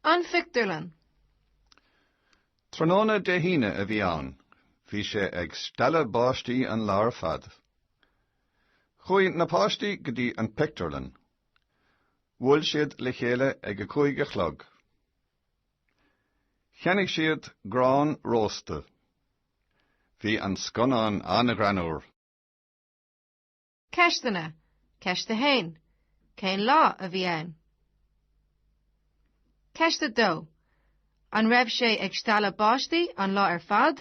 An Phictiúrlann. Tráthnóna de híine a bhí ann, bhí sé ag stella báistí an lár fad. Chuaigh na páistí go dtí an Phictiúrlann. Bhuail siad le chéile ag a cúig a chlog. Cheannaigh siad grán rósta. Bhí an sconán an granúr. Ceistena, ceiste hain, cén lá a bhí ann. Ceiste dó, an raibh sé ag stella báistí an lá ar fad.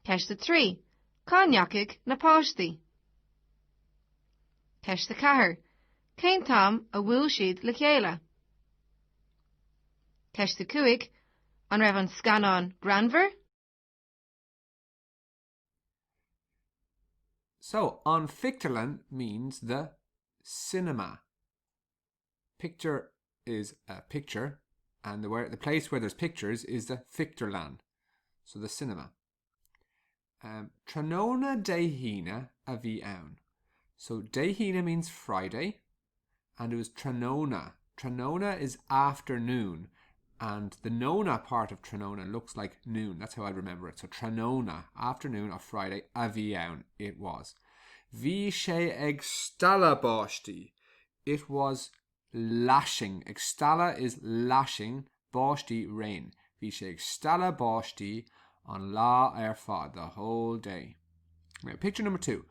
Ceiste trí, cá neacaigh na páistí. Ceiste cathair, cén tam a bhuail siad le chéile. Ceiste cuaig, an raibh an scanán granmhar. So, An Phictiúrlann means the cinema. Picture is a picture, and the place where there's pictures is the Phictiúrlann, so the cinema. Tráthnóna de híine a bhí ann. So, de híine means Friday, and it was tráthnóna. Tráthnóna is afternoon, and the nona part of tráthnóna looks like noon. That's how I remember it. So, tráthnóna, afternoon of Friday, a bhí ann, it was. Bhí sé ag stella báistí. It was lashing. Ag stella is lashing, báistí rain. Bhí sé ag stella báistí an lá ar fad the whole day. Now, picture number 2.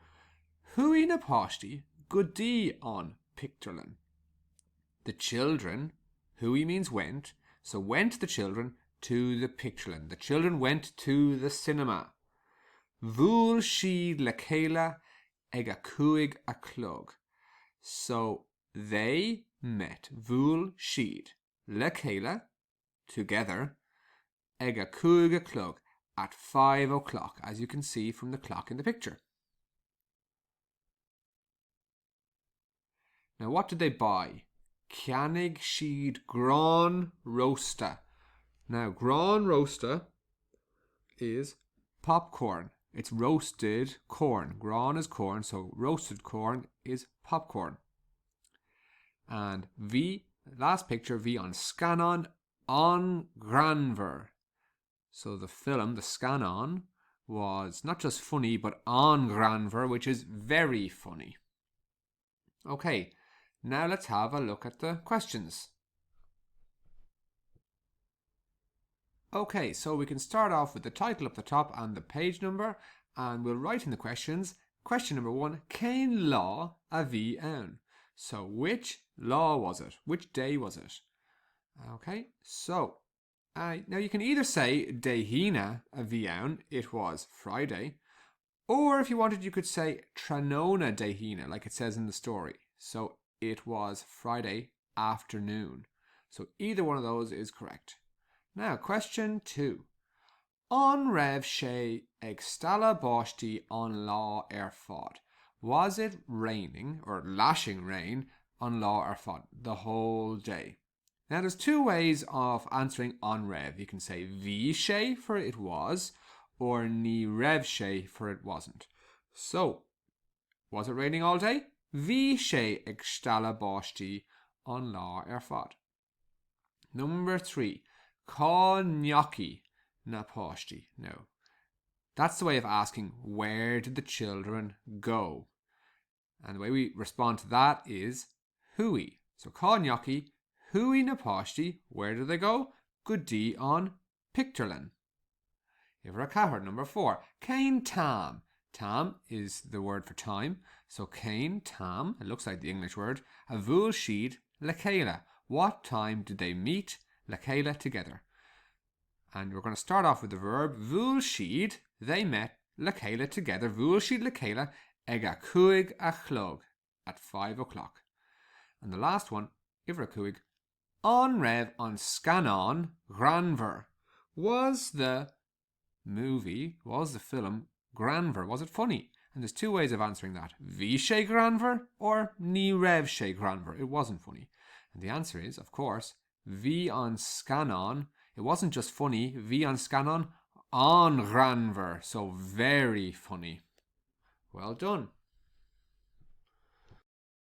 Huaigh na páistí go dtí an Phictiúrlann. The children, huaigh means went, so went the children to the Phictiúrlann. The children went to the cinema. Bhuail siad le chéile ag a cúig a chlog. So they met, bhuail siad le chéile, together, ag a cúig a chlog, at 5 o'clock, as you can see from the clock in the picture. Now, what did they buy? Ceannaigh siad grán rósta. Now, grán rósta is popcorn. It's roasted corn. Grán is corn, so roasted corn is popcorn. And bhí, last picture, bhí an scanán an granmhar. So the film, the scan-on, was not just funny, but an granmhar, which is very funny. Okay, now let's have a look at the questions. Okay, so we can start off with the title up the top and the page number, and we'll write in the questions. Question number 1, cén lá a bhí ann? So which law was it? Which day was it? Okay, so now you can either say de híine a bhí ann, it was Friday, or if you wanted you could say tráthnóna de híine, like it says in the story. So it was Friday afternoon. So either one of those is correct. Now, question 2. An raibh sé ag stella báistí an lá ar fad. Was it raining or lashing rain an lá ar fad the whole day? Now, there's 2 ways of answering an raibh. You can say bhí sé for it was, or ní raibh sé for it wasn't. So, was it raining all day? Bhí sé ag stella báistí an lá ar fad. Number 3. Cá neacaigh na páistí. No. That's the way of asking, where did the children go? And the way we respond to that is huaigh. So cá neacaigh, huaigh na páistí, where did they go? Go dtí an Phictiúrlann. Ifra cathair, number 4. Cén tam. Tam is the word for time. So cén tam, it looks like the English word, a bhuail siad le chéile. What time did they meet le chéile together? And we're going to start off with the verb bhuail siad. They met le chéile together. Bhuail siad le chéile ag a cúig a chlog at 5 o'clock. And the last one, ifra cúig, an raibh an scanán granmhar. Was the movie, was the film granmhar? Was it funny? And there's 2 ways of answering that. Bhí sé granmhar or ní raibh sé granmhar. It wasn't funny. And the answer is, of course, bhí an scanán. It wasn't just funny. Bhí an scanán an granmhar. So very funny. Well done.